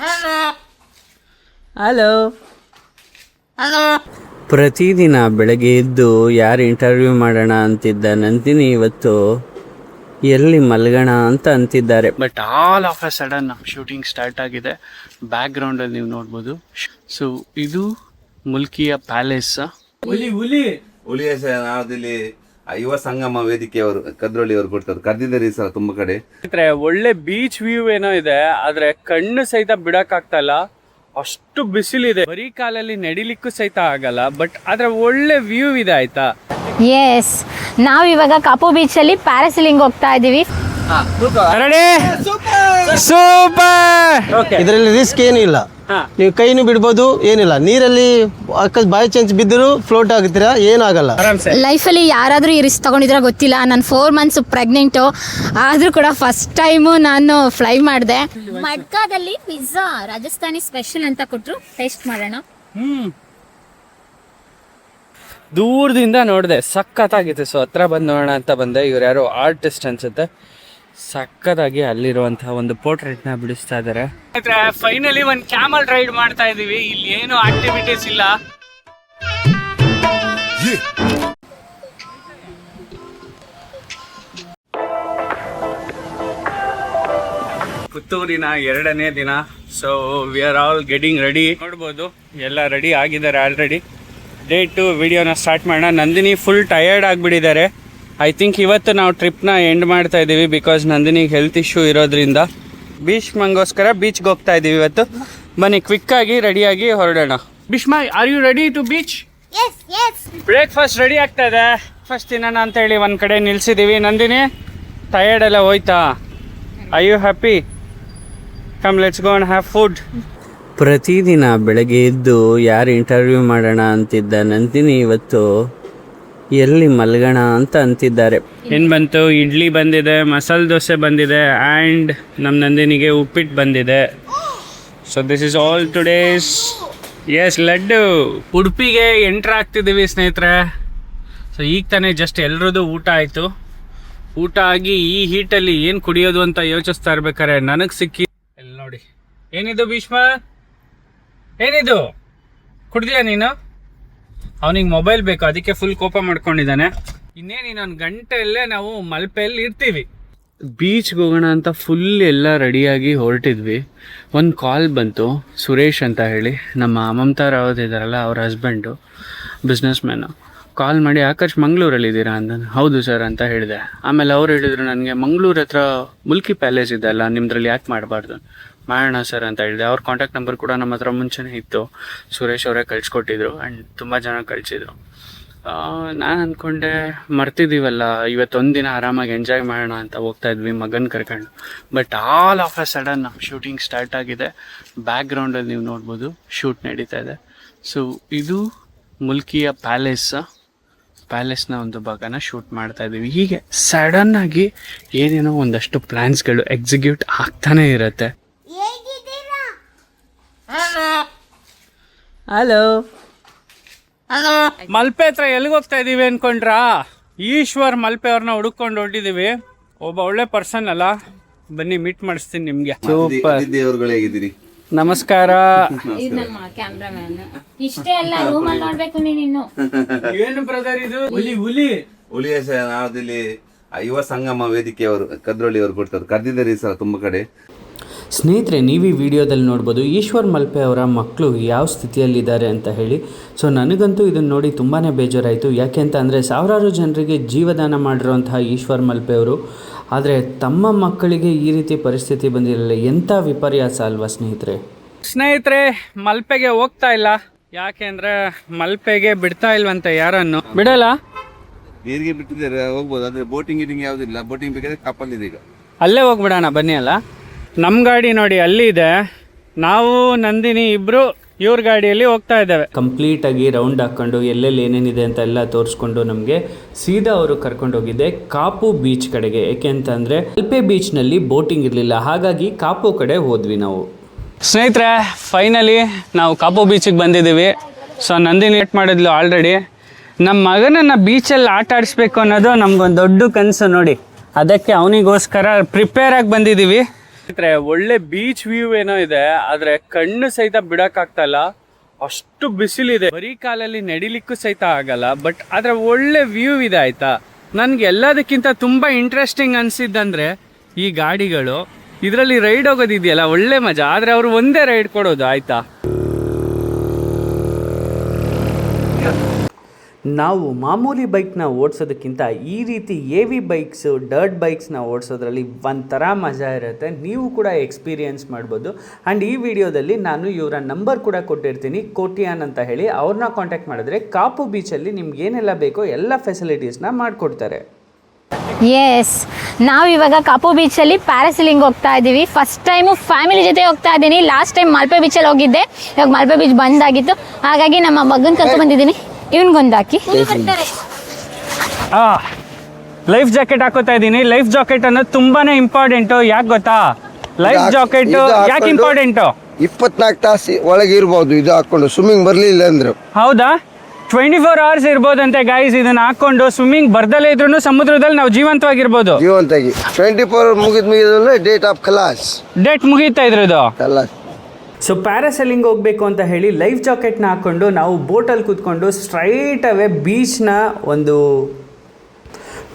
Hello. ಪ್ರತಿದಿನ ಬೆಳಗ್ಗೆ ಎದ್ದು ಯಾರು ಇಂಟರ್ವ್ಯೂ ಮಾಡೋಣ ಅಂತಿದ್ದ ನಂದಿನಿ ಇವತ್ತು ಎಲ್ಲಿ ಮಲ್ಗೋಣ ಅಂತ ಅಂತಿದ್ದಾರೆ. But all of a sudden ನಮ್ಮ ಶೂಟಿಂಗ್ ಸ್ಟಾರ್ಟ್ ಆಗಿದೆ. ಬ್ಯಾಕ್ ಗ್ರೌಂಡಲ್ಲಿ ನೀವು ನೋಡ್ಬೋದು. ಸೊ ಇದು ಮುಲ್ಕಿಯ ಪ್ಯಾಲೇಸ್. ಹುಲಿ ನಾವದಿಲ್ಲಿ ಯುವ ಸಂಗಮ ವೇದಿಕೆಯವರು ಕದ್ರೊಳ್ಳಿ ಅವರು ಕೊಡ್ತಾರೆ, ಕರೆದಿದ್ದಾರೆ ಈ ಸಲ ತುಂಬ ಕಡೆ. ಒಳ್ಳೆ ಬೀಚ್ ವ್ಯೂ ಏನೋ ಇದೆ, ಆದ್ರೆ ಕಣ್ಣು ಸಹಿತ ಬಿಡಕ್ಕಾಗ್ತಾ ಇಲ್ಲ, ಅಷ್ಟು ಬಿಸಿಲಿದೆ. ಬರೀ ಕಾಲಲ್ಲಿ ನಡಿಲಿಕ್ಕೂ ಸಹಿತ ಆಗಲ್ಲ. ಬಟ್ ಆದ್ರೆ ಒಳ್ಳೆ ವ್ಯೂ ಇದೆ ಆಯ್ತಾ. ಎಸ್, ನಾವು ಇವಾಗ ಕಾಪು ಬೀಚ್ ಅಲ್ಲಿ ಪ್ಯಾರಾಸೈಲಿಂಗ್ ಹೋಗ್ತಾ ಇದೀವಿ. ಸೂಪರ್. ಇದರಲ್ಲಿ ರಿಸ್ಕ್ ಏನೂ ಇಲ್ಲ, ನೀವು ಕೈನು ಬಿಡ್ಬೋದು, ಏನಿಲ್ಲ. ನೀರಲ್ಲಿ ಬೈ ಚಾನ್ಸ್ ಬಿದ್ದರೂ ಫ್ಲೋಟ್ ಆಗ್ತೀರಾ, ಏನಾಗಲ್ಲ. ಲೈಫಲ್ಲಿ ಯಾರಾದರೂ ಈ ರಿಸ್ಕ್ ತಗೊಂಡಿದ್ರೆ ಗೊತ್ತಿಲ್ಲ. ನಾನು 4 months ಪ್ರೆಗ್ನೆಂಟು, ಆದರೂ ಕೂಡ ಫಸ್ಟ್ ಟೈಮು ನಾನು ಫ್ಲೈ ಮಾಡಿದೆ. ಮಡ್ಕಾದಲ್ಲಿ ಪಿಜ್ಜಾ ರಾಜಸ್ಥಾನಿ ಸ್ಪೆಷಲ್ ಅಂತ ಕೊಟ್ಟರು, ಟೇಸ್ಟ್ ಮಾಡೋಣ. ದೂರದಿಂದ ನೋಡಿದೆ, ಸಖತ್ತಾಗಿತ್ತು. ಸೊ ಹತ್ರ ಬಂದು ನೋಡೋಣ ಅಂತ ಬಂದೆ. ಇವ್ರು ಯಾರೋ ಆರ್ಟಿಸ್ಟ್ ಅನ್ಸುತ್ತೆ. ಸಖತ್ತಾಗಿ ಅಲ್ಲಿರುವಂತಹ ಒಂದು ಪೋರ್ಟ್ರೇಟ್ನ ಬಿಡಿಸ್ತಾ ಇದ್ದಾರೆ. ಫೈನಲಿ ಒಂದು ಕ್ಯಾಮಲ್ ರೈಡ್ ಮಾಡ್ತಾ ಇದೀವಿ. ಇಲ್ಲಿ ಏನು ಆಕ್ಟಿವಿಟೀಸ್ ಇಲ್ಲ. ಪುತ್ತೂರಿನ 2ನೇ ದಿನ. So we are all getting ready. ನೋಡ್ಬೋದು ಎಲ್ಲ ರೆಡಿ ಆಗಿದ್ದಾರೆ ಆಲ್ರೆಡಿ. ಡೇ 2 ವಿಡಿಯೋನ ಸ್ಟಾರ್ಟ್ ಮಾಡೋಣ. ನಂದಿನಿ ಫುಲ್ ಟಯರ್ಡ್ ಆಗಿಬಿಟ್ಟಿದ್ದಾರೆ. ಐ ಥಿಂಕ್ ಇವತ್ತು ನಾವು ಟ್ರಿಪ್ನ ಎಂಡ್ ಮಾಡ್ತಾ ಇದ್ದೀವಿ, ಬಿಕಾಸ್ ನಂದಿನಿಗೆ ಹೆಲ್ತ್ ಇಶ್ಯೂ ಇರೋದ್ರಿಂದ. ಭೀಷ್ಮಂಗೋಸ್ಕರ ಬೀಚ್ಗೆ ಹೋಗ್ತಾ ಇದ್ದೀವಿ ಇವತ್ತು. ಬನ್ನಿ ಕ್ವಿಕ್ಕಾಗಿ ರೆಡಿಯಾಗಿ ಹೊರಡೋಣ. Bhishma, are you ready to beach? Breakfast ready ಆಗ್ತಾ ಇದೆ. ಫಸ್ಟ್ ತಿನ್ನೋಣ ಅಂತ ಹೇಳಿ ಒಂದು ಕಡೆ ನಿಲ್ಸಿದ್ದೀವಿ. ನಂದಿನಿ, ಟಯರ್ಡ್ ಎಲ್ಲ ಹೋಯ್ತಾ? I you happy? Come let's go and have food. ಪ್ರತಿದಿನ ಬೆಳಗ್ಗೆ ಎದ್ದು ಯಾರು ಇಂಟರ್ವ್ಯೂ ಮಾಡೋಣ ಅಂತಿದ್ದ ನಂದಿನಿ ಇವತ್ತು ಎಲ್ಲಿ ಮಲ್ಗೋಣ ಅಂತ ಅಂತಿದ್ದಾರೆ. ಏನು ಬಂತು? ಇಡ್ಲಿ ಬಂದಿದೆ, ಮಸಾಲೆ ದೋಸೆ ಬಂದಿದೆ, ಆ್ಯಂಡ್ ನಮ್ಮ ನಂದಿನಿಗೆ ಉಪ್ಪಿಟ್ಟು ಬಂದಿದೆ. So this is all today's. Yes, laddu. ಉಡುಪಿಗೆ ಎಂಟ್ರ್ ಆಗ್ತಿದ್ದೀವಿ ಸ್ನೇಹಿತರೆ. ಸೊ ಈಗ ತಾನೇ ಜಸ್ಟ್ ಎಲ್ರದ್ದು ಊಟ ಆಯಿತು. ಊಟ ಆಗಿ ಈ ಹೀಟಲ್ಲಿ ಏನು ಕುಡಿಯೋದು ಅಂತ ಯೋಚಿಸ್ತಾ ಇರ್ಬೇಕಾರೆ ನನಗೆ ಸಿಕ್ಕಿ ಎಲ್ಲಿ ನೋಡಿ. ಏನಿದು ಭೀಷ್ಮ? ಏನಿದು ಕುಡ್ದಿಯಾ ನೀನು? ಅವನಿಗೆ ಮೊಬೈಲ್ ಬೇಕು, ಅದಕ್ಕೆ ಫುಲ್ ಕೋಪ ಮಾಡ್ಕೊಂಡಿದ್ದಾನೆ. ಇನ್ನೇನು ಇನ್ನೊಂದು ಗಂಟೆಯಲ್ಲೇ ನಾವು ಮಲ್ಪೆಯಲ್ಲಿ ಇರ್ತೀವಿ. ಬೀಚ್ಗೆ ಹೋಗೋಣ ಅಂತ ಫುಲ್ ಎಲ್ಲ ರೆಡಿಯಾಗಿ ಹೊರಟಿದ್ವಿ. ಒಂದು ಕಾಲ್ ಬಂತು, ಸುರೇಶ್ ಅಂತ ಹೇಳಿ, ನಮ್ಮ ಮಮತಾ ರಾವತ್ ಇದ್ದಾರಲ್ಲ ಅವ್ರ ಹಸ್ಬೆಂಡು, ಬಿಸ್ನೆಸ್ ಮ್ಯಾನು. ಕಾಲ್ ಮಾಡಿ, ಆಕಾಶ್ ಮಂಗಳೂರಲ್ಲಿದ್ದೀರಾ ಅಂದ. ಹೌದು ಸರ್ ಅಂತ ಹೇಳಿದೆ. ಆಮೇಲೆ ಅವ್ರು ಹೇಳಿದ್ರು ನನಗೆ, ಮಂಗಳೂರು ಹತ್ರ ಮುಲ್ಕಿ ಪ್ಯಾಲೇಸ್ ಇದೆಲ್ಲ, ನಿಮ್ದ್ರಲ್ಲಿ ಯಾಕೆ ಮಾಡಬಾರ್ದು? ಮಾಡೋಣ ಸರ್ ಅಂತ ಹೇಳಿದೆ. ಅವ್ರ ಕಾಂಟ್ಯಾಕ್ಟ್ ನಂಬರ್ ಕೂಡ ನಮ್ಮ ಹತ್ರ ಮುಂಚೆನೇ ಇತ್ತು. ಸುರೇಶ್ ಅವರೇ ಕಳಿಸ್ಕೊಟ್ಟಿದ್ರು, ಆ್ಯಂಡ್ ತುಂಬ ಜನ ಕಳಿಸಿದ್ರು. ನಾನು ಅಂದ್ಕೊಂಡೆ ಮರ್ತಿದ್ದೀವಲ್ಲ, ಇವತ್ತೊಂದು ದಿನ ಆರಾಮಾಗಿ ಎಂಜಾಯ್ ಮಾಡೋಣ ಅಂತ ಹೋಗ್ತಾ ಇದ್ವಿ ಮಗನ ಕರ್ಕೊಂಡು. But all of a sudden ನಮ್ಮ ಶೂಟಿಂಗ್ ಸ್ಟಾರ್ಟ್ ಆಗಿದೆ. ಬ್ಯಾಕ್ ಗ್ರೌಂಡಲ್ಲಿ ನೀವು ನೋಡ್ಬೋದು ಶೂಟ್ ನಡೀತಾ ಇದೆ. ಸೊ ಇದು ಮುಲ್ಕಿಯ ಪ್ಯಾಲೇಸ್ನ ಒಂದು ಭಾಗನ ಶೂಟ್ ಮಾಡ್ತಾ ಇದ್ದೀವಿ. ಹೀಗೆ ಸಡನ್ನಾಗಿ ಏನೇನೋ ಒಂದಷ್ಟು ಪ್ಲ್ಯಾನ್ಸ್ಗಳು ಎಕ್ಸಿಕ್ಯೂಟ್ ಆಗ್ತಾನೆ ಇರುತ್ತೆ. ಹಲೋ. ಮಲ್ಪೆ ಹತ್ರ ಎಲ್ಲಿಗೆ ಹೋಗ್ತಾ ಇದೀವಿ ಅನ್ಕೊಂಡ್ರಾ? ಈಶ್ವರ್ ಮಲ್ಪೆ ಅವ್ರನ್ನ ಹುಡುಕೊಂಡು ಹೊರಟಿದ್ದೀವಿ. ಒಬ್ಬ ಒಳ್ಳೆ ಪರ್ಸನ್ ಅಲ್ಲ, ಬನ್ನಿ ಮೀಟ್ ಮಾಡಿಸ್ತೀನಿ ನಿಮ್ಗೆ. ಸೂಪರ್. ಹೇಗಿದ್ದೀರಿ? ನಮಸ್ಕಾರ. ಇಷ್ಟೇ ಅಲ್ಲ, ರೂಮಲ್ಲಿ ನೋಡ್ಬೇಕು ನೀನು. ಏನು ಬ್ರದರ್ ಇದು? ಹುಲಿಯ ನಾವದಿಲ್ಲಿ ಯುವ ಸಂಗಮ ವೇದಿಕೆಯವರು ಕದ್ರೊಳ್ಳಿ ಅವರು ಕೊಡ್ತಾರೆ, ಕರೆದಿದ್ದಾರೆ ಈ ಸಲ ತುಂಬ ಕಡೆ. ಸ್ನೇಹಿತರೆ, ನೀವು ಈ ವಿಡಿಯೋದಲ್ಲಿ ನೋಡ್ಬೋದು ಈಶ್ವರ್ ಮಲ್ಪೆ ಅವರ ಮಕ್ಕಳು ಯಾವ ಸ್ಥಿತಿಯಲ್ಲಿದ್ದಾರೆ ಅಂತ ಹೇಳಿ. ಸೊ ನನಗಂತೂ ಇದನ್ನು ನೋಡಿ ತುಂಬಾ ಬೇಜಾರಾಯಿತು. ಯಾಕೆ ಅಂತ ಅಂದರೆ ಸಾವಿರಾರು ಜನರಿಗೆ ಜೀವದಾನ ಮಾಡಿರುವಂತಹ ಈಶ್ವರ್ ಮಲ್ಪೆ ಅವರು, ಆದರೆ ತಮ್ಮ ಮಕ್ಕಳಿಗೆ ಈ ರೀತಿ ಪರಿಸ್ಥಿತಿ ಬಂದಿರಲಿಲ್ಲ. ಎಂಥ ವಿಪರ್ಯಾಸ ಅಲ್ವಾ ಸ್ನೇಹಿತರೆ. ಮಲ್ಪೆಗೆ ಹೋಗ್ತಾ ಇಲ್ಲ. ಯಾಕೆ ಅಂದರೆ ಮಲ್ಪೆಗೆ ಬಿಡ್ತಾ ಇಲ್ವಂತೆ, ಯಾರನ್ನು ಬಿಡಲ್ಲ. ನೀರಿಗೆ ಬಿಟ್ಟಿದ್ದಾರೆ, ಹೋಗ್ಬೋದು. ಅಂದರೆ ಬೋಟಿಂಗ್ ಗೀಟಿಂಗ್ ಯಾವುದಿಲ್ಲ. ಬೋಟಿಂಗ್ ಬೇಕಾದ್ರೆ ಕಪ್ಪಲ್ ಇದೆ, ಈಗ ಅಲ್ಲೇ ಹೋಗ್ಬಿಡೋಣ ಬನ್ನಿ. ಅಲ್ಲ, ನಮ್ಮ ಗಾಡಿ ನೋಡಿ ಅಲ್ಲಿ ಇದೆ. ನಾವು ನಂದಿನಿ ಇಬ್ಬರು ಇವ್ರ ಗಾಡಿಯಲ್ಲಿ ಹೋಗ್ತಾ ಇದ್ದೇವೆ. ಕಂಪ್ಲೀಟಾಗಿ ರೌಂಡ್ ಹಾಕ್ಕೊಂಡು ಎಲ್ಲೆಲ್ಲಿ ಏನೇನಿದೆ ಅಂತ ಎಲ್ಲ ತೋರಿಸ್ಕೊಂಡು ನಮಗೆ ಸೀದಾ ಅವರು ಕರ್ಕೊಂಡೋಗಿದ್ದೆ ಕಾಪು ಬೀಚ್ ಕಡೆಗೆ. ಏಕೆ ಅಂತಂದರೆ ಮಲ್ಪೆ ಬೀಚ್ನಲ್ಲಿ ಬೋಟಿಂಗ್ ಇರಲಿಲ್ಲ, ಹಾಗಾಗಿ ಕಾಪು ಕಡೆ ಹೋದ್ವಿ ನಾವು. ಸ್ನೇಹಿತರೆ, ಫೈನಲಿ ನಾವು ಕಾಪು ಬೀಚಿಗೆ ಬಂದಿದ್ದೀವಿ. ಸೊ ನಂದಿನಿ ಲೇಟ್ ಮಾಡಿದ್ಲು ಆಲ್ರೆಡಿ. ನಮ್ಮ ಮಗನನ್ನು ಬೀಚಲ್ಲಿ ಆಟ ಆಡಿಸ್ಬೇಕು ಅನ್ನೋದು ನಮಗೊಂದು ದೊಡ್ಡ ಕನಸು ನೋಡಿ. ಅದಕ್ಕೆ ಅವನಿಗೋಸ್ಕರ ಪ್ರಿಪೇರಾಗಿ ಬಂದಿದ್ದೀವಿ. ಒಳ್ಳೆ ಬೀಚ್ ವ್ಯೂ ಏನೋ ಇದೆ, ಆದ್ರೆ ಕಣ್ಣು ಸಹಿತ ಬಿಡಕ್ಕಾಗ್ತಾ ಇಲ್ಲ, ಅಷ್ಟು ಬಿಸಿಲಿದೆ. ಬರೀ ಕಾಲಲ್ಲಿ ನಡಿಲಿಕ್ಕೂ ಸಹಿತ ಆಗಲ್ಲ. ಬಟ್ ಆದ್ರೆ ಒಳ್ಳೆ ವ್ಯೂ ಇದೆ ಆಯ್ತಾ. ನನ್ಗೆ ಎಲ್ಲದಕ್ಕಿಂತ ತುಂಬಾ ಇಂಟ್ರೆಸ್ಟಿಂಗ್ ಅನ್ಸಿದ್ದಂದ್ರೆ ಈ ಗಾಡಿಗಳು. ಇದರಲ್ಲಿ ರೈಡ್ ಹೋಗೋದಿದೆಯಲ್ಲ, ಒಳ್ಳೆ ಮಜಾ. ಆದ್ರೆ ಅವರು ಒಂದೇ ರೈಡ್ ಕೊಡೋದು ಆಯ್ತಾ. ನಾವು ಮಾಮೂಲಿ ಬೈಕ್ನ ಓಡಿಸೋದಕ್ಕಿಂತ ಈ ರೀತಿ AV ಬೈಕ್ಸು, ಡರ್ಟ್ ಬೈಕ್ಸ್ನ ಓಡಿಸೋದ್ರಲ್ಲಿ ಒಂಥರ ಮಜಾ ಇರುತ್ತೆ. ನೀವು ಕೂಡ ಎಕ್ಸ್ಪೀರಿಯೆನ್ಸ್ ಮಾಡ್ಬೋದು. ಆ್ಯಂಡ್ ಈ ವಿಡಿಯೋದಲ್ಲಿ ನಾನು ಇವರ ನಂಬರ್ ಕೂಡ ಕೊಟ್ಟಿರ್ತೀನಿ, ಕೋಟಿಯಾನ್ ಅಂತ ಹೇಳಿ. ಅವ್ರನ್ನ ಕಾಂಟ್ಯಾಕ್ಟ್ ಮಾಡಿದ್ರೆ ಕಾಪು ಬೀಚಲ್ಲಿ ನಿಮ್ಗೆ ಏನೆಲ್ಲ ಬೇಕೋ ಎಲ್ಲ ಫೆಸಿಲಿಟೀಸ್ನ ಮಾಡಿಕೊಡ್ತಾರೆ. ಎಸ್, ನಾವು ಇವಾಗ ಕಾಪು ಬೀಚಲ್ಲಿ ಪ್ಯಾರಾಸೀಲಿಂಗ್ ಹೋಗ್ತಾ ಇದ್ದೀವಿ. ಫಸ್ಟ್ ಟೈಮು ಫ್ಯಾಮಿಲಿ ಜೊತೆ ಹೋಗ್ತಾ ಇದ್ದೀನಿ. ಲಾಸ್ಟ್ ಟೈಮ್ ಮಲ್ಪೆ ಬೀಚಲ್ಲಿ ಹೋಗಿದ್ದೆ, ಇವಾಗ ಮಲ್ಪೆ ಬೀಚ್ ಬಂದಾಗಿತ್ತು. ಹಾಗಾಗಿ ನಮ್ಮ ಮಗನ ಕರ್ಕೊಂಡು ಬಂದಿದ್ದೀನಿ. ಇವನ್ಗೊಂದು ಹಾಕಿ. ಲೈಫ್ ಜಾಕೆಟ್ ಹಾಕೋತಾ ಇದ್ದೀನಿ. ಲೈಫ್ ಜಾಕೆಟ್ ಅನ್ನೋದು ತುಂಬಾನೇ ಇಂಪಾರ್ಟೆಂಟು. ಯಾಕೆ ಗೊತ್ತಾ? ಲೈಫ್ ಜಾಕೆಟ್ ಯಾಕೆ ಇಂಪಾರ್ಟೆಂಟು? 24 ತಾಸು ಒಳಗೆ ಇರ್ಬೋದು ಇದು ಹಾಕೊಂಡು, ಸ್ವಿಮ್ಮಿಂಗ್ ಬರ್ಲಿಲ್ಲ ಅಂದ್ರೆ. ಹೌದಾ? 24 hours ಇರ್ಬೋದಂತೆ ಗೈಸ್. ಇದನ್ನ ಹಾಕೊಂಡು ಸ್ವಿಮ್ಮಿಂಗ್ ಬರ್ದಲ್ಲೇ ಇದ್ರು ಸಮುದ್ರದಲ್ಲಿ ನಾವು ಜೀವಂತವಾಗಿರ್ಬೋದು. ಜೀವಂತಾಗಿ 24 ಮುಗಿದ್ಮೇಲೆ ಡೇಟ್ ಆಫ್ ಖಲಾಸ್, ಡೇಟ್ ಮುಗೀತಾ ಇದ್ರದು. ಖಲಾಸ್. ಸೊ ಪ್ಯಾರಾಸೈಲಿಂಗ್ ಹೋಗಬೇಕು ಅಂತ ಹೇಳಿ ಲೈಫ್ ಜಾಕೆಟ್ನ ಹಾಕ್ಕೊಂಡು ನಾವು ಬೋಟಲ್ಲಿ ಕೂತ್ಕೊಂಡು ಸ್ಟ್ರೈಟ್ ಅವೇ ಬೀಚ್ನ ಒಂದು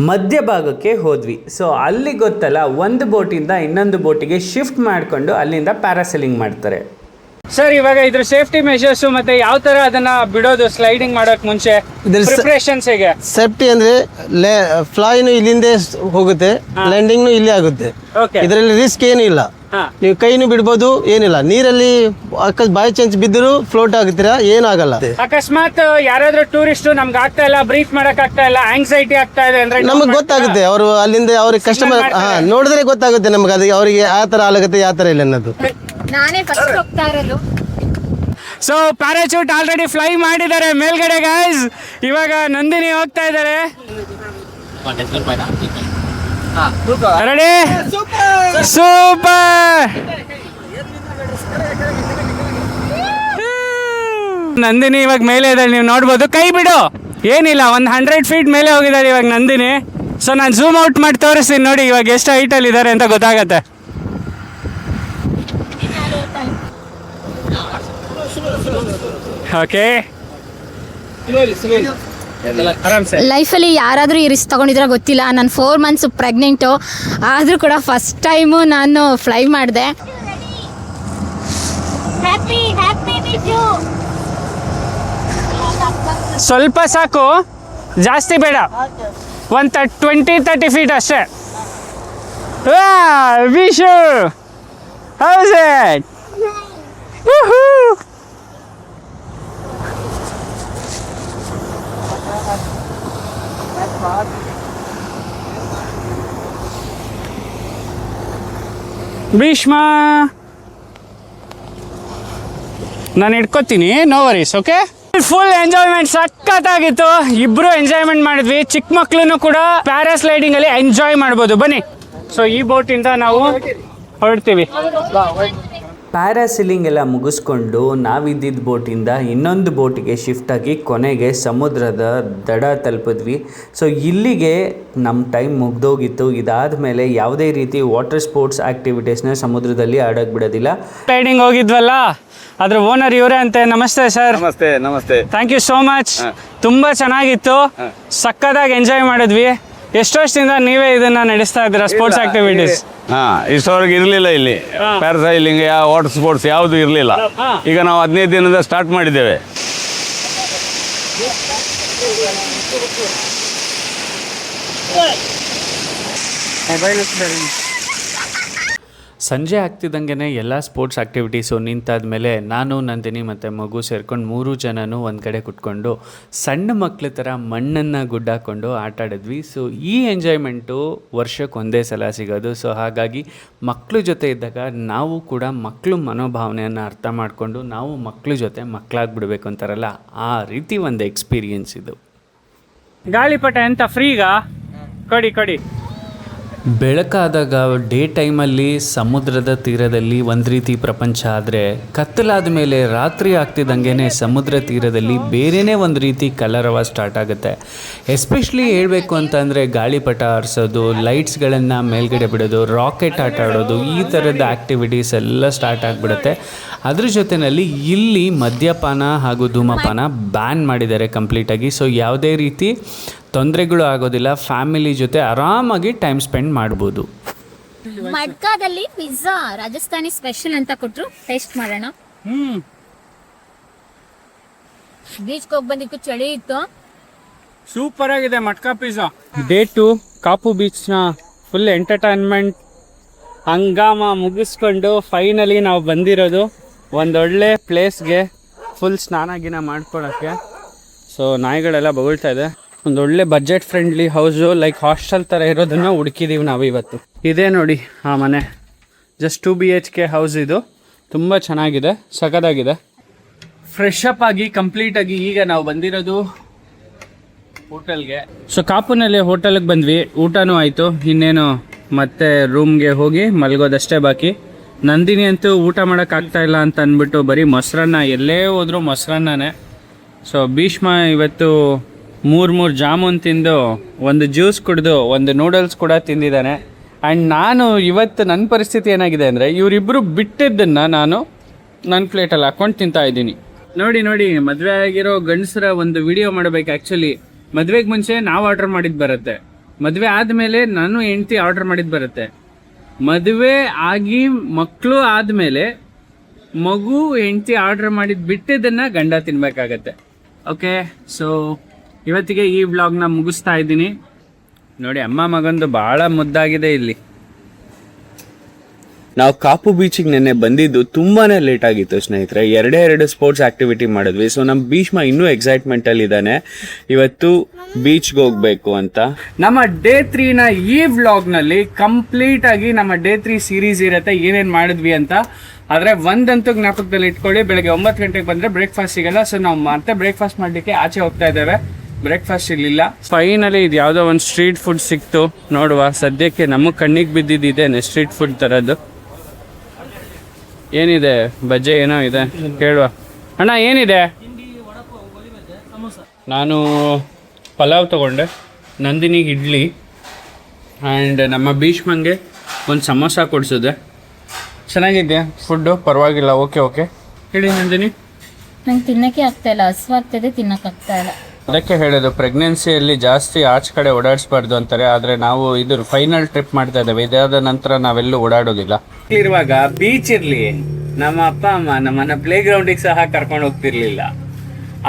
ಮಧ್ಯಭಾಗಕ್ಕೆ ಹೋದ್ವಿ. ಸೊ ಅಲ್ಲಿ ಗೊತ್ತಲ್ಲ, ಒಂದು ಬೋಟಿಂದ ಇನ್ನೊಂದು ಬೋಟಿಗೆ ಶಿಫ್ಟ್ ಮಾಡಿಕೊಂಡು ಅಲ್ಲಿಂದ ಪ್ಯಾರಾಸೈಲಿಂಗ್ ಮಾಡ್ತಾರೆ. ಸರ್, ಇವಾಗ ಇದ್ರ ಸೇಫ್ಟಿ ಮೆಷರ್ಸ್ ಮತ್ತೆ ಯಾವ ತರ ಅದನ್ನ ಬಿಡೋದು ಸ್ಲೈಡಿಂಗ್ ಮಾಡೋಕ್ ಮುಂಚೆ ಪ್ರಿಪರೇಷನ್ಸ್ ಹೇಗೆ? ಸೇಫ್ಟಿ ಅಂದ್ರೆ ಫ್ಲೈನು ಇಲ್ಲಿಂದ ಹೋಗುತ್ತೆ, ಲ್ಯಾಂಡಿಂಗ್ನು ಇಲ್ಲೇ ಆಗುತ್ತೆ. ಇದರಲ್ಲಿ ರಿಸ್ಕ್ ಏನು ಇಲ್ಲ. ನೀವು ಕೈನು ಬಿಡ್ಬೋದು, ಏನಿಲ್ಲ. ನೀರಲ್ಲಿ ಬೈ ಚಾನ್ಸ್ ಬಿದ್ದರೂ ಫ್ಲೋಟ್ ಆಗುತ್ತೀರಾ, ಏನಾಗಲ್ಲ. ಅಕಸ್ಮಾತ್ ಯಾರಾದ್ರೂ ಟೂರಿಸ್ಟ್ ನಮ್ಗೆ ಆಗ್ತಾ ಇಲ್ಲ, ಬ್ರೀತ್ ಮಾಡಕ್ ಆಗ್ತಾ ಇಲ್ಲ, ಆಂಗ್ಸೈಟಿ ಆಗ್ತಾ ಇದೆ ಅಂದ್ರೆ ನಮಗೆ ಗೊತ್ತಾಗುತ್ತೆ. ಅವರು ಅಲ್ಲಿಂದ ಅವ್ರಿಗೆ ಕಸ್ಟಮರ್ ನೋಡಿದ್ರೆ ಗೊತ್ತಾಗುತ್ತೆ ನಮ್ಗೆ, ಅದು ಅವರಿಗೆ ಯಾವ ತರ ಆಗುತ್ತೆ ಯಾವ ತರ ಇಲ್ಲ ಅನ್ನೋದು. ನಾನೇ ಫಸ್ಟ್ ಹೋಗ್ತಾ ಇರೋದು. ಸೊ ಪ್ಯಾರಾಚೂಟ್ ಆಲ್ರೆಡಿ ಫ್ಲೈ ಮಾಡಿದ್ದಾರೆ ಮೇಲ್ಗಡೆ ಗೈಸ್. ಇವಾಗ ನಂದಿನಿ ಹೋಗ್ತಾ ಇದ್ದಾರೆ. ರೆಡಿ? ಸೂಪರ್. ನಂದಿನಿ ಇವಾಗ ಮೇಲೆ ಇದ್ದಾಳೆ, ನೀವು ನೋಡ್ಬೋದು. ಕೈ ಬಿಡು, ಏನಿಲ್ಲ, 100 feet ಮೇಲೆ ಹೋಗಿದ್ದಾಳೆ ಇವಾಗ ನಂದಿನಿ. ಸೊ ನಾನು ಝೂಮ್ ಔಟ್ ಮಾಡಿ ತೋರಿಸ್ತೀನಿ ನೋಡಿ ಇವಾಗ ಎಷ್ಟು ಹೈಟಲ್ಲಿ ಇದ್ದಾರೆ ಅಂತ ಗೊತ್ತಾಗತ್ತೆ. ಓಕೆ, ಲೈಫಲ್ಲಿ ಯಾರಾದರೂ ಈ ರಿಸ್ಕ್ ತೊಗೊಂಡಿದ್ರೆ ಗೊತ್ತಿಲ್ಲ. ನಾನು 4 months ಪ್ರೆಗ್ನೆಂಟು, ಆದರೂ ಕೂಡ ಫಸ್ಟ್ ಟೈಮು ನಾನು ಫ್ಲೈ ಮಾಡಿದೆ. ಸ್ವಲ್ಪ ಸಾಕು, ಜಾಸ್ತಿ ಬೇಡ. ಒಂದು 20-30 feet ಅಷ್ಟೇ. Vishu, house it? ಭೀಷ್ಮ, ನಾನು ಇಟ್ಕೋತೀನಿ, no worries. Okay, full enjoyment, ಸಖತ್ತಾಗಿತ್ತು. ಇಬ್ರು ಎಂಜಾಯ್ಮೆಂಟ್ ಮಾಡಿದ್ವಿ. ಚಿಕ್ಕ ಮಕ್ಳು ಕೂಡ ಪ್ಯಾರಾಸ್ಲೈಡಿಂಗ್ ಅಲ್ಲಿ ಎಂಜಾಯ್ ಮಾಡ್ಬೋದು. ಬನ್ನಿ. ಸೊ ಈ ಬೋಟಿಂದ ನಾವು ಹೊರಡ್ತೀವಿ. ಪ್ಯಾರಾಸೀಲಿಂಗ್ ಎಲ್ಲ ಮುಗಿಸ್ಕೊಂಡು ನಾವಿದ್ದಿದ್ದ ಬೋಟಿಂದ ಇನ್ನೊಂದು ಬೋಟಿಗೆ ಶಿಫ್ಟ್ ಆಗಿ ಕೊನೆಗೆ ಸಮುದ್ರದ ದಡ ತಲುಪಿದ್ವಿ. ಸೊ ಇಲ್ಲಿಗೆ ನಮ್ಮ ಟೈಮ್ ಮುಗ್ದೋಗಿತ್ತು. ಇದಾದ ಮೇಲೆ ಯಾವುದೇ ರೀತಿ ವಾಟರ್ ಸ್ಪೋರ್ಟ್ಸ್ ಆ್ಯಕ್ಟಿವಿಟೀಸ್ನ ಸಮುದ್ರದಲ್ಲಿ ಆಡೋಕ್ಕೆ ಬಿಡೋದಿಲ್ಲ. ರೈಡಿಂಗ್ ಹೋಗಿದ್ವಲ್ಲ, ಅದ್ರ ಓನರ್ ಇವರೇ ಅಂತೆ. ನಮಸ್ತೆ ಸರ್. ನಮಸ್ತೆ. ನಮಸ್ತೆ. Thank you so much. ತುಂಬ ಚೆನ್ನಾಗಿತ್ತು, ಸಕ್ಕತ್ತಾಗಿ ಎಂಜಾಯ್ ಮಾಡಿದ್ವಿ. ಎಷ್ಟು ವರ್ಷದಿಂದ ನೀವೇ ಇದನ್ನ ನಡೆಸ್ತಾ ಇದ್ದೀರಾ ಸ್ಪೋರ್ಟ್ಸ್ ಆಕ್ಟಿವಿಟೀಸ್? ಇಷ್ಟವರೆಗೆ ಇರಲಿಲ್ಲ ಇಲ್ಲಿ ಪ್ಯಾರಾಸೈಲಿಂಗ್, ವಾಟರ್ ಸ್ಪೋರ್ಟ್ಸ್ ಯಾವುದು ಇರಲಿಲ್ಲ. ಈಗ ನಾವು 15 ದಿನದಿಂದ ಸ್ಟಾರ್ಟ್ ಮಾಡಿದ್ದೇವೆ. ಸಂಜೆ ಆಗ್ತಿದ್ದಂಗೆ ಎಲ್ಲ ಸ್ಪೋರ್ಟ್ಸ್ ಆ್ಯಕ್ಟಿವಿಟೀಸು ನಿಂತಾದ ಮೇಲೆ ನಾನು, ನಂದಿನಿ ಮತ್ತು ಮಗು ಸೇರ್ಕೊಂಡು 3 ಜನನೂ ಒಂದು ಕಡೆ ಕುತ್ಕೊಂಡು ಸಣ್ಣ ಮಕ್ಳ ಥರ ಮಣ್ಣನ್ನು ಗುಡ್ಡಾಕೊಂಡು ಆಟಾಡಿದ್ವಿ. ಸೊ ಈ ಎಂಜಾಯ್ಮೆಂಟು ವರ್ಷಕ್ಕೆ ಒಂದೇ ಸಲ ಸಿಗೋದು. ಸೊ ಹಾಗಾಗಿ ಮಕ್ಕಳ ಜೊತೆ ಇದ್ದಾಗ ನಾವು ಕೂಡ ಮಕ್ಕಳು ಮನೋಭಾವನೆಯನ್ನು ಅರ್ಥ ಮಾಡಿಕೊಂಡು ನಾವು ಮಕ್ಕಳ ಜೊತೆ ಮಕ್ಕಳಾಗ್ಬಿಡ್ಬೇಕು ಅಂತಾರಲ್ಲ, ಆ ರೀತಿ ಒಂದು ಎಕ್ಸ್ಪೀರಿಯನ್ಸ್ ಇದು. ಗಾಳಿಪಟ ಎಂತ ಫ್ರೀಗಾ? ಕೊಡಿ ಕೊಡಿ. ಬೆಳಕಾದಾಗ ಡೇ ಟೈಮಲ್ಲಿ ಸಮುದ್ರದ ತೀರದಲ್ಲಿ ಒಂದು ರೀತಿ ಪ್ರಪಂಚ ಆದರೆ ಕತ್ತಲಾದ ಮೇಲೆ ರಾತ್ರಿ ಆಗ್ತಿದ್ದಂಗೆ ಸಮುದ್ರ ತೀರದಲ್ಲಿ ಬೇರೆಯೇ ಒಂದು ರೀತಿ ಕಲರವ ಸ್ಟಾರ್ಟ್ ಆಗುತ್ತೆ. ಎಸ್ಪೆಷಲಿ ಹೇಳಬೇಕು ಅಂತಂದರೆ ಗಾಳಿಪಟ ಹಾರಿಸೋದು, ಲೈಟ್ಸ್ಗಳನ್ನು ಮೇಲ್ಗಡೆ ಬಿಡೋದು, ರಾಕೆಟ್ ಆಟ ಆಡೋದು, ಈ ಥರದ ಆ್ಯಕ್ಟಿವಿಟೀಸ್ ಎಲ್ಲ ಸ್ಟಾರ್ಟ್ ಆಗಿಬಿಡುತ್ತೆ. ಅದ್ರ ಜೊತೆಯಲ್ಲಿ ಇಲ್ಲಿ ಮದ್ಯಪಾನ ಹಾಗೂ ಧೂಮಪಾನ ಬ್ಯಾನ್ ಮಾಡಿದ್ದಾರೆ ಕಂಪ್ಲೀಟಾಗಿ. ಸೊ ಯಾವುದೇ ರೀತಿ ತೊಂದರೆಗಳು ಆಗೋದಿಲ್ಲ, ಫ್ಯಾಮಿಲಿ ಜೊತೆ ಆರಾಮಾಗಿ ಟೈಮ್ ಸ್ಪೆಂಡ್ ಮಾಡ್ಬೋದು. ಮಡ್ಕಾದಲ್ಲಿ ಪಿಜ್ಜಾ ರಾಜಸ್ಥಾನಿ ಸ್ಪೆಷಲ್ ಅಂತ ಕೊಟ್ರು, ಟೇಸ್ಟ್ ಮಾಡೋಣ. ಬೀಚ್ಗೆ ಹೋಗಿ ಬಂದಿತ್ತು, ಚಳಿ ಇತ್ತು. ಸೂಪರ್ ಆಗಿದೆ ಮಟ್ಕಾ ಪಿಜ್ಜಾ. ಡೇ 2 ಕಾಪು ಬೀಚ್ನ ಫುಲ್ ಎಂಟರ್ಟೈನ್ಮೆಂಟ್ ಹಂಗಾಮ ಮುಗಿಸ್ಕೊಂಡು ಫೈನಲಿ ನಾವು ಬಂದಿರೋದು ಒಂದೊಳ್ಳೆ ಪ್ಲೇಸ್ಗೆ ಫುಲ್ ಸ್ನಾನ ಮಾಡ್ಕೊಳ್ಳೋಕ್ಕೆ. ಸೊ ನಾಯಿಗಳೆಲ್ಲ ಬೊಗಳ್ತಾ ಇದೆ. ಒಂದೊಳ್ಳೆ budget friendly house, like hostel ಥರ ಇರೋದನ್ನು ಹುಡುಕಿದ್ದೀವಿ ನಾವು ಇವತ್ತು. ಇದೇ ನೋಡಿ ಆ ಮನೆ, ಜಸ್ಟ್ 2 BHK ಹೌಸ್. ಇದು ತುಂಬ ಚೆನ್ನಾಗಿದೆ, ಸಖತ್ತಾಗಿದೆ. ಫ್ರೆಶ್ ಅಪ್ ಆಗಿ ಕಂಪ್ಲೀಟಾಗಿ ಈಗ ನಾವು ಬಂದಿರೋದು ಹೋಟೆಲ್ಗೆ. ಸೊ ಕಾಪುನಲ್ಲಿ ಹೋಟೆಲ್ಗೆ ಬಂದ್ವಿ, ಊಟನೂ ಆಯಿತು. ಇನ್ನೇನು ಮತ್ತೆ ರೂಮ್ಗೆ ಹೋಗಿ ಮಲಗೋದಷ್ಟೇ ಬಾಕಿ. ನಂದಿನಿ ಅಂತೂ ಊಟ ಮಾಡೋಕ್ಕಾಗ್ತಾ ಇಲ್ಲ ಅಂತ ಅಂದ್ಬಿಟ್ಟು ಬರೀ ಮೊಸರನ್ನ, ಎಲ್ಲೇ ಹೋದರೂ ಮೊಸರನ್ನೇ. ಸೊ ಭೀಷ್ಮ ಇವತ್ತು 3 ಜಾಮೂನ್ ತಿಂದು, ಒಂದು ಜ್ಯೂಸ್ ಕುಡಿದು, ಒಂದು ನೂಡಲ್ಸ್ ಕೂಡ ತಿಂದಿದ್ದಾನೆ. ಆ್ಯಂಡ್ ನಾನು ಇವತ್ತು ನನ್ನ ಪರಿಸ್ಥಿತಿ ಏನಾಗಿದೆ ಅಂದರೆ, ಇವರಿಬ್ಬರು ಬಿಟ್ಟಿದ್ದನ್ನು ನಾನು ನನ್ನ ಪ್ಲೇಟಲ್ಲಿ ಹಾಕ್ಕೊಂಡು ತಿಂತಾ ಇದ್ದೀನಿ. ನೋಡಿ ಮದುವೆ ಆಗಿರೋ ಗಂಡಸರ ಒಂದು ವಿಡಿಯೋ ಮಾಡಬೇಕು. ಆ್ಯಕ್ಚುಲಿ ಮದುವೆಗೆ ಮುಂಚೆ ನಾವು ಆರ್ಡ್ರ್ ಮಾಡಿದ್ದು ಬರುತ್ತೆ, ಮದುವೆ ಆದಮೇಲೆ ನಾನು ಹೆಂಡ್ತಿ ಆರ್ಡ್ರ್ ಮಾಡಿದ್ದು ಬರುತ್ತೆ, ಮದುವೆ ಆಗಿ ಮಕ್ಕಳು ಆದಮೇಲೆ ಮಗು ಹೆಂಡ್ತಿ ಆರ್ಡ್ರ್ ಮಾಡಿದ್ದು ಬಿಟ್ಟಿದ್ದನ್ನು ಗಂಡ ತಿನ್ನಬೇಕಾಗತ್ತೆ. ಓಕೆ, ಸೊ ಇವತ್ತಿಗೆ ಈ ವ್ಲಾಗ್ನ ಮುಗಿಸ್ತಾ ಇದ್ದೀನಿ. ನೋಡಿ ಅಮ್ಮ ಮಗಂದು ಭಾಳ ಮುದ್ದಾಗಿದೆ ಇಲ್ಲಿ. ನಾವು ಕಾಪು ಬೀಚಿಗೆ ನೆನ್ನೆ ಬಂದಿದ್ದು ತುಂಬಾ ಲೇಟ್ ಆಗಿತ್ತು ಸ್ನೇಹಿತರೆ. 2 ಸ್ಪೋರ್ಟ್ಸ್ ಆಕ್ಟಿವಿಟಿ ಮಾಡಿದ್ವಿ. ಸೊ ನಮ್ಮ ಭೀಷ್ಮ ಇನ್ನೂ ಎಕ್ಸೈಟ್ಮೆಂಟಲ್ಲಿ ಇದ್ದಾನೆ, ಇವತ್ತು ಬೀಚ್ಗೆ ಹೋಗ್ಬೇಕು ಅಂತ. ನಮ್ಮ ಡೇ 3ನ ಈ ವ್ಲಾಗ್ನಲ್ಲಿ ಕಂಪ್ಲೀಟ್ ಆಗಿ ನಮ್ಮ ಡೇ 3 ಸೀರೀಸ್ ಇರುತ್ತೆ, ಏನೇನು ಮಾಡಿದ್ವಿ ಅಂತ. ಆದರೆ ಒಂದಂತೂ ಜ್ಞಾಪಕದಲ್ಲಿ ಇಟ್ಕೊಳ್ಳಿ, ಬೆಳಗ್ಗೆ 9 ಗಂಟೆಗೆ ಬಂದರೆ ಬ್ರೇಕ್ಫಾಸ್ಟ್ ಸಿಗಲ್ಲ. ಸೊ ನಾವು ಮತ್ತೆ ಬ್ರೇಕ್ಫಾಸ್ಟ್ ಮಾಡಲಿಕ್ಕೆ ಆಚೆ ಹೋಗ್ತಾ ಇದ್ದೇವೆ, ಬ್ರೇಕ್ಫಾಸ್ಟ್ ಇರಲಿಲ್ಲ. ಫೈನಲಿ ಇದು ಯಾವುದೋ ಒಂದು ಸ್ಟ್ರೀಟ್ ಫುಡ್ ಸಿಕ್ತು ನೋಡುವ. ಸದ್ಯಕ್ಕೆ ನಮಗೆ ಕಣ್ಣಿಗೆ ಬಿದ್ದಿದ್ದೇನೆ ಸ್ಟ್ರೀಟ್ ಫುಡ್ ಥರದ್ದು. ಏನಿದೆ ಬಜ್ಜೆ ಏನೋ ಇದೆ, ಕೇಳುವ. ಅಣ್ಣ ಏನಿದೆ? ನಾನು ಪಲಾವ್ ತೊಗೊಂಡೆ, ನಂದಿನಿಗೆ ಇಡ್ಲಿ, ಆ್ಯಂಡ್ ನಮ್ಮ ಭೀಷ್ಮಂಗೆ ಒಂದು ಸಮೋಸ ಕೊಡಿಸಿದೆ. ಚೆನ್ನಾಗಿದೆ ಫುಡ್ಡು, ಪರವಾಗಿಲ್ಲ. ಓಕೆ ಹೇಳಿ ನಂದಿನಿ. ನಂಗೆ ತಿನ್ನಕ್ಕೆ ಆಗ್ತಾ ಇಲ್ಲ, ಹಸುವಾಗ್ತಿದೆ, ತಿನ್ನಕ್ಕಾಗ್ತಾ ಇಲ್ಲ. ಅದಕ್ಕೆ ಹೇಳೋದು ಪ್ರೆಗ್ನೆನ್ಸಿಯಲ್ಲಿ ಜಾಸ್ತಿ ಆಚೆ ಕಡೆ ಓಡಾಡಿಸ್ಬಾರ್ದು ಅಂತಾರೆ. ಆದರೆ ನಾವು ಇದು ಫೈನಲ್ ಟ್ರಿಪ್ ಮಾಡ್ತಾ ಇದ್ದೇವೆ, ಇದಾದ ನಂತರ ನಾವೆಲ್ಲೂ ಓಡಾಡೋದಿಲ್ಲ. ಇರುವಾಗ ಬೀಚ್ ಇರಲಿ, ನಮ್ಮ ಅಪ್ಪ ಅಮ್ಮ ನಮ್ಮನ್ನ ಪ್ಲೇ ಗ್ರೌಂಡಿಗೆ ಸಹ ಕರ್ಕೊಂಡು ಹೋಗ್ತಿರ್ಲಿಲ್ಲ.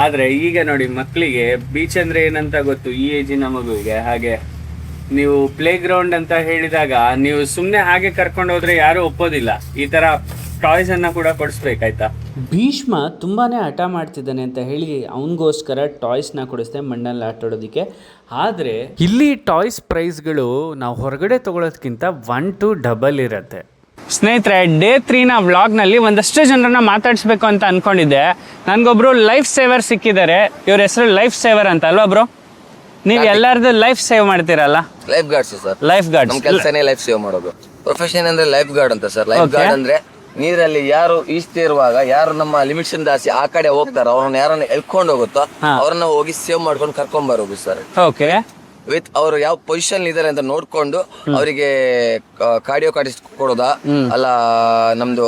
ಆದರೆ ಈಗ ನೋಡಿ ಮಕ್ಕಳಿಗೆ ಬೀಚ್ ಅಂದರೆ ಏನಂತ ಗೊತ್ತು, ಈ ಏಜಿನ ಮಗುವಿಗೆ. ಹಾಗೆ ನೀವು ಪ್ಲೇ ಗ್ರೌಂಡ್ ಅಂತ ಹೇಳಿದಾಗ ನೀವು ಸುಮ್ಮನೆ ಹಾಗೆ ಕರ್ಕೊಂಡು ಹೋದ್ರೆ ಯಾರೂ ಒಪ್ಪೋದಿಲ್ಲ. ಈ ಥರ ಟಾಯ್ಸನ್ನು ಕೂಡ ಕೊಡಿಸ್ಬೇಕಾಯ್ತಾ. ಭೀಷ್ಮ ತುಂಬಾ ಹಠ ಮಾಡ್ತಿದ್ದಾನೆ ಅಂತ ಹೇಳಿ ಅವನಿಗೋಸ್ಕರ ಟಾಯ್ಸ್ನ ಕೊಡಿಸ್ದೆ ಮಣ್ಣಲ್ಲಿ ಆಟಾಡೋದಕ್ಕೆ. ಆದರೆ ಇಲ್ಲಿ ಟಾಯ್ಸ್ ಪ್ರೈಸ್ಗಳು ನಾವು ಹೊರಗಡೆ ತೊಗೊಳೋದಕ್ಕಿಂತ 1 to double ಇರುತ್ತೆ. ಸ್ನೇಹಿತರೆ, ಡೇ 3ನ ವ್ಲಾಗ್ನಲ್ಲಿ ಒಂದಷ್ಟು ಜನರನ್ನ ಮಾತಾಡಿಸ್ಬೇಕು ಅಂತ ಅನ್ಕೊಂಡಿದ್ದೆ. ನನಗೊಬ್ರು ಲೈಫ್ ಸೇವರ್ ಸಿಕ್ಕಿದ್ದಾರೆ. ಇವ್ರ ಹೆಸರು ಲೈಫ್ ಸೇವರ್ ಅಂತ ಅಲ್ವಾ ಬ್ರೋ? ನೀವು ಎಲ್ಲರದು ಲೈಫ್ ಸೇವ್ ಮಾಡ್ತೀರಲ್ಲ? Lifeguards sir. Lifeguard ನಮ್ಮ ಕೆಲಸನೇ ಲೈಫ್ ಸೇವ್ ಮಾಡೋದು. ಪ್ರೊಫೆಷನ್ ಅಂದ್ರೆ ಲೈಫ್ ಗಾರ್ಡ್ ಅಂತ ಸರ್. ಲೈಫ್ ಗಾರ್ಡ್ ಅಂದ್ರೆ ನೀರಲ್ಲಿ ಯಾರು ಈಜ್ತಿರುವಾಗ ಯಾರು ನಮ್ಮ ಲಿಮಿಟ್ಸ್ ದಾಸಿ ಆ ಕಡೆ ಹೋಗ್ತಾರೋ ಅವ್ರನ್ನ ಯಾರನ್ನ ಎಳ್ಕೊಂಡು ಹೋಗುತ್ತೋ ಅವ್ರನ್ನ ಹೋಗಿ ಸೇವ್ ಮಾಡ್ಕೊಂಡು ಕರ್ಕೊಂಡ್ ಬರೋದು ಸರ್. ಓಕೆ, ವಿತ್ ಅವರು ಯಾವ ಪೊಸಿಷನ್ ಇದಾರೆ ಅಂತ ನೋಡ್ಕೊಂಡು ಅವರಿಗೆ ಕಾರ್ಡಿಯೋ ಕಾರ್ಡಿಸ್ಟ್ ಕೊಡೋದಾ ಅಲ್ಲ ನಮ್ದು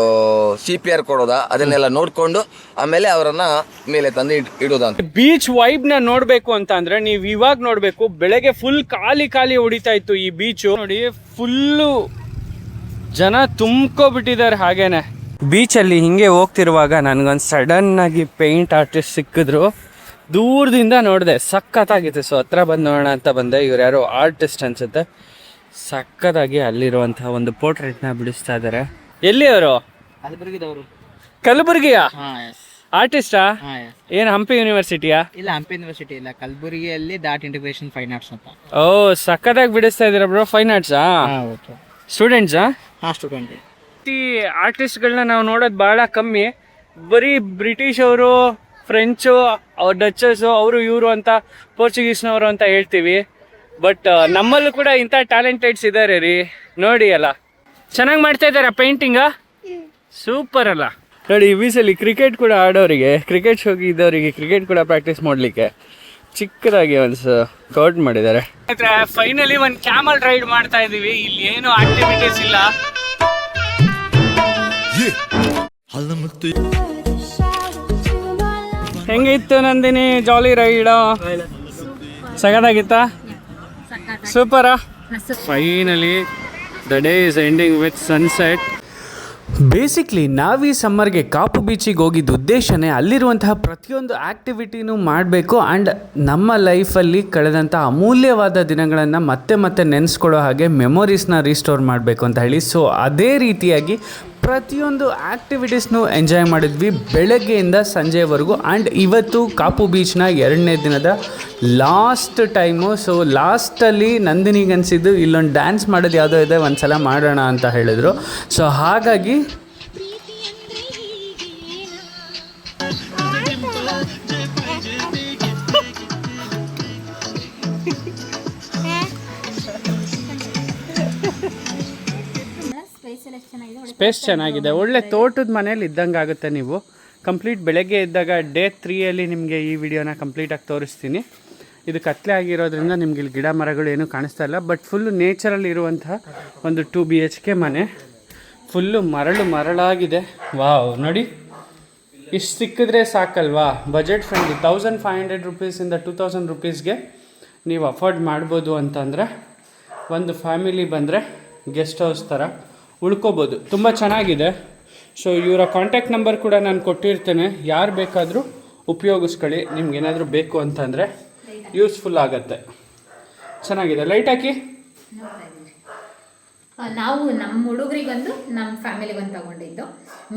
CPR ಕೊಡೋದಾ ಅದನ್ನೆಲ್ಲ ನೋಡ್ಕೊಂಡು ಆಮೇಲೆ ಅವರನ್ನ ಮೇಲೆ ತಂದು ಇಡೋದಂತ. ಬೀಚ್ ವೈಬ್ ನ ನೋಡ್ಬೇಕು ಅಂತ ಅಂದ್ರೆ ನೀವು ಇವಾಗ ನೋಡ್ಬೇಕು. ಬೆಳಗ್ಗೆ ಫುಲ್ ಖಾಲಿ ಹೊಡಿತಾ ಇತ್ತು ಈ ಬೀಚು. ನೋಡಿ ಫುಲ್ಲು ಜನ ತುಂಬ್ಕೊಬಿಟ್ಟಿದ್ದಾರೆ. ಹಾಗೇನೆ ಬೀಚಲ್ಲಿ ಹಿಂಗೆ ಹೋಗ್ತಿರುವಾಗ ನನಗೊಂದು ಸಡನ್ ಆಗಿ ಪೇಂಟ್ ಆರ್ಟಿಸ್ಟ್ ಸಿಕ್ಕಿದ್ರು. ದೂರದಿಂದ ನೋಡಿದೆ, ಸಖತ್ತಾಗಿತ್ತು. ಸೊ ಹತ್ರ ಬಂದು ನೋಡೋಣ ಅಂತ ಬಂದೆ. ಇವ್ರು ಯಾರೋ ಆರ್ಟಿಸ್ಟ್ ಅನ್ಸುತ್ತೆ. ಸಖತ್ತಾಗಿ ಅಲ್ಲಿರುವಂತಹ ಒಂದು ಪೋರ್ಟ್ರೇಟ್ನ ಬಿಡಿಸ್ತಾ ಇದ್ದಾರೆ. ಎಲ್ಲಿ ಅವರು? ಕಲಬುರ್ಗಿಯಾ? ಆರ್ಟಿಸ್ಟಾ? ಏನು ಹಂಪಿ ಯೂನಿವರ್ಸಿಟಿಯಾ? ಇಲ್ಲ, ಹಂಪಿ ಯೂನಿವರ್ಸಿಟಿ ಇಲ್ಲ, ಕಲಬುರಗಿಯಲ್ಲಿ ದಾಟ್ ಇಂಟಿಗ್ರೇಷನ್ ಫೈನ್ ಆರ್ಟ್ಸ್ ಅಂತ. ಓ, ಸಖತ್ತಾಗಿ ಬಿಡಿಸ್ತಾ ಇದ್ದೀರಾ ಬ್ರೋ. ಫೈನ್ ಆರ್ಟ್ಸಾ? ಸ್ಟೂಡೆಂಟ್ಸಾ? ಹಾಂ, ಸ್ಟೂಡೆಂಟ್. ಈ ಆರ್ಟಿಸ್ಟ್ಗಳನ್ನ ನಾವು ನೋಡೋದು ಭಾಳ ಕಮ್ಮಿ. ಬರೀ ಬ್ರಿಟಿಷ್ ಅವರು, ಫ್ರೆಂಚು, ಅವ್ರು ಡಚ್ಚಸ್ಸು, ಅವರು ಇವರು ಅಂತ, ಪೋರ್ಚುಗೀಸ್ನವರು ಅಂತ ಹೇಳ್ತೀವಿ. ಬಟ್ ನಮ್ಮಲ್ಲೂ ಕೂಡ ಇಂಥ ಟ್ಯಾಲೆಂಟೆಡ್ಸ್ ಇದ್ದಾರೆ ರೀ. ನೋಡಿ ಅಲ್ಲ, ಚೆನ್ನಾಗಿ ಮಾಡ್ತಾ ಇದ್ದಾರಾ ಪೇಂಟಿಂಗ? ಸೂಪರ್ ಅಲ್ಲ. ನೋಡಿ ಈ ವೀಸಲ್ಲಿ ಕ್ರಿಕೆಟ್ ಕೂಡ ಆಡೋರಿಗೆ, ಕ್ರಿಕೆಟ್ ಶೋಗಿ ಇದ್ದವರಿಗೆ ಕ್ರಿಕೆಟ್ ಕೂಡ ಪ್ರಾಕ್ಟೀಸ್ ಮಾಡಲಿಕ್ಕೆ ಚಿಕ್ಕದಾಗಿ ಒಂದು ಕೌಟ್ ಮಾಡಿದ್ದಾರೆ. ಫೈನಲಿ ಒಂದು ಕ್ಯಾಮಲ್ ರೈಡ್ ಮಾಡ್ತಾ ಇದೀವಿ. ಇಲ್ಲಿ ಏನು ಆಕ್ಟಿವಿಟೀಸ್ ಇಲ್ಲ. ಹೆಂಗಿತ್ತು ನಂದಿನಿ ಜಾಲಿ ರೈಡ್? ಸಗದಾಗಿತ್ತಾ? ಸೂಪರಾ? Finally the day is ending with sunset. Basically ನಾವು ಈ ಸಮ್ಮರ್ಗೆ ಕಾಪು ಬೀಚಿಗೆ ಹೋಗಿದ್ದ ಉದ್ದೇಶನೇ ಅಲ್ಲಿರುವಂತಹ ಪ್ರತಿಯೊಂದು ಆ್ಯಕ್ಟಿವಿಟಿನೂ ಮಾಡಬೇಕು ಆ್ಯಂಡ್ ನಮ್ಮ ಲೈಫಲ್ಲಿ ಕಳೆದಂಥ ಅಮೂಲ್ಯವಾದ ದಿನಗಳನ್ನು ಮತ್ತೆ ಮತ್ತೆ ನೆನೆಸ್ಕೊಳ್ಳೋ ಹಾಗೆ ಮೆಮೊರೀಸ್ನ ರೀಸ್ಟೋರ್ ಮಾಡಬೇಕು ಅಂತ ಹೇಳಿ. ಸೊ ಅದೇ ರೀತಿಯಾಗಿ ಪ್ರತಿಯೊಂದು ಆ್ಯಕ್ಟಿವಿಟೀಸ್ನೂ ಎಂಜಾಯ್ ಮಾಡಿದ್ವಿ ಬೆಳಗ್ಗೆಯಿಂದ ಸಂಜೆವರೆಗೂ. ಆ್ಯಂಡ್ ಇವತ್ತು ಕಾಪು ಬೀಚ್ನ 2ನೇ ದಿನದ ಲಾಸ್ಟ್ ಟೈಮು. ಸೊ ಲಾಸ್ಟಲ್ಲಿ ನಂದಿನಿಗೆ ಅನಿಸಿದ್ದು ಇಲ್ಲೊಂದು ಡ್ಯಾನ್ಸ್ ಮಾಡೋದು ಯಾವುದೋ ಇದೆ, ಒಂದು ಸಲ ಮಾಡೋಣ ಅಂತ ಹೇಳಿದ್ರು. ಸೊ ಹಾಗಾಗಿ ಸ್ಪೇಸ್ ಚೆನ್ನಾಗಿದೆ. ಒಳ್ಳೆ ತೋಟದ ಮನೇಲಿ ಇದ್ದಂಗೆ ಆಗುತ್ತೆ. ನೀವು ಕಂಪ್ಲೀಟ್ ಬೆಳಗ್ಗೆ ಇದ್ದಾಗ ಡೇ 3ಯಲ್ಲಿ ನಿಮಗೆ ಈ ವಿಡಿಯೋನ ಕಂಪ್ಲೀಟಾಗಿ ತೋರಿಸ್ತೀನಿ. ಇದು ಕತ್ಲೆ ಆಗಿರೋದ್ರಿಂದ ನಿಮ್ಗೆ ಇಲ್ಲಿ ಗಿಡ ಮರಗಳು ಏನೂ ಕಾಣಿಸ್ತಾ ಇಲ್ಲ. ಬಟ್ ಫುಲ್ಲು ನೇಚರಲ್ಲಿ ಇರುವಂತಹ ಒಂದು 2 BHK ಮನೆ. ಫುಲ್ಲು ಮರಳಾಗಿದೆ. ವಾವ್, ನೋಡಿ ಇಷ್ಟು ಸಿಕ್ಕಿದ್ರೆ ಸಾಕಲ್ವಾ? ಬಜೆಟ್ ಫ್ರೆಂಡ್ಲಿ 1500 ರುಪೀಸಿಂದ 2000 ರುಪೀಸ್ಗೆ ನೀವು ಅಫೋರ್ಡ್ ಮಾಡ್ಬೋದು ಅಂತಂದರೆ ಒಂದು ಫ್ಯಾಮಿಲಿ ಬಂದರೆ ಗೆಸ್ಟ್ ಹೌಸ್ ಥರ ಉಳ್ಕೋಬೋದು. ತುಂಬ ಚೆನ್ನಾಗಿದೆ. ಸೊ ಇವರ ಕಾಂಟ್ಯಾಕ್ಟ್ ನಂಬರ್ ಕೂಡ ನಾನು ಕೊಟ್ಟಿರ್ತೇನೆ. ಯಾರು ಬೇಕಾದರೂ ಉಪಯೋಗಿಸ್ಕೊಳ್ಳಿ. ನಿಮ್ಗೇನಾದರೂ ಬೇಕು ಅಂತಂದರೆ ಯೂಸ್ಫುಲ್ ಆಗುತ್ತೆ. ಚೆನ್ನಾಗಿದೆ. ಲೈಟ್ ಹಾಕಿ. ನಾವು ನಮ್ಮ ಹುಡುಗರಿಗೊಂದು ನಮ್ಮ ಫ್ಯಾಮಿಲಿಗೊಂದು ತಗೊಂಡಿದ್ದು.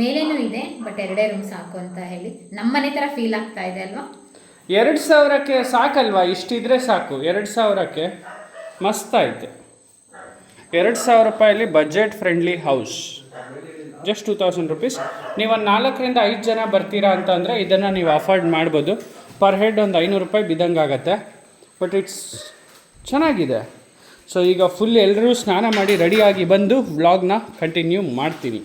ಮೇಲೇನೂ ಇದೆ, ಬಟ್ 2 ರೂಮ್ ಸಾಕು ಅಂತ ಹೇಳಿ ನಮ್ಮ ಮನೆ ಥರ ಫೀಲ್ ಆಗ್ತಾ ಇದೆ ಅಲ್ವಾ? 2000ಕ್ಕೆ ಸಾಕಲ್ವಾ? ಇಷ್ಟಿದ್ರೆ ಸಾಕು. 2000ಕ್ಕೆ ಮಸ್ತ್ ಆಯಿತು. 2000 ರೂಪಾಯಲ್ಲಿ budget friendly house. Just 2000 rupees. ನೀವು ಒಂದು 4 ರಿಂದ 5 ಜನ ಬರ್ತೀರಾ ಅಂತಂದರೆ ಇದನ್ನು ನೀವು ಅಫೋರ್ಡ್ ಮಾಡ್ಬೋದು. ಪರ್ ಹೆಡ್ ಒಂದು 500 ರೂಪಾಯಿ ಬಿದ್ದಂಗೆ ಆಗುತ್ತೆ. ಬಟ್ ಇಟ್ಸ್ ಚೆನ್ನಾಗಿದೆ. ಸೊ ಈಗ ಫುಲ್ ಎಲ್ಲರೂ ಸ್ನಾನ ಮಾಡಿ ರೆಡಿಯಾಗಿ ಬಂದು ವ್ಲಾಗ್ನ ಕಂಟಿನ್ಯೂ ಮಾಡ್ತೀನಿ.